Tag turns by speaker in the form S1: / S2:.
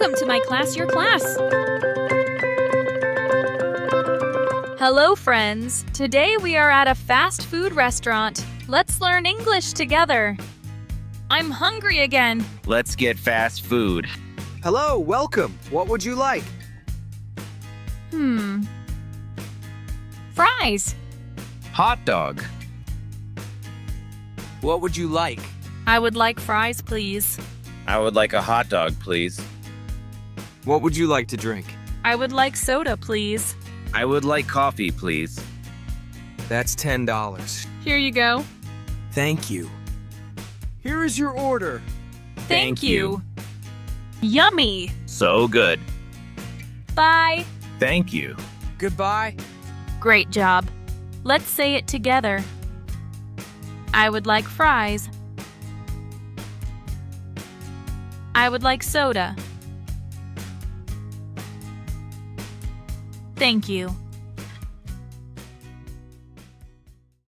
S1: Welcome to my class, your class. Hello, friends. Today we are at a fast food restaurant. Let's learn English together. I'm hungry again.
S2: Let's get fast food.
S3: Hello, welcome. What would you like?
S1: Fries.
S2: Hot dog.
S3: What would you like?
S1: I would like fries, please.
S2: I would like a hot dog, please.
S3: What would you like to drink?
S1: I would like soda, please.
S2: I would like coffee, please.
S3: That's $10.
S1: Here you go.
S3: Thank you. Here is your order.
S1: Thank you. Yummy.
S2: So good.
S1: Bye.
S2: Thank you.
S3: Goodbye.
S1: Great job. Let's say it together. I would like fries. I would like soda. Thank you.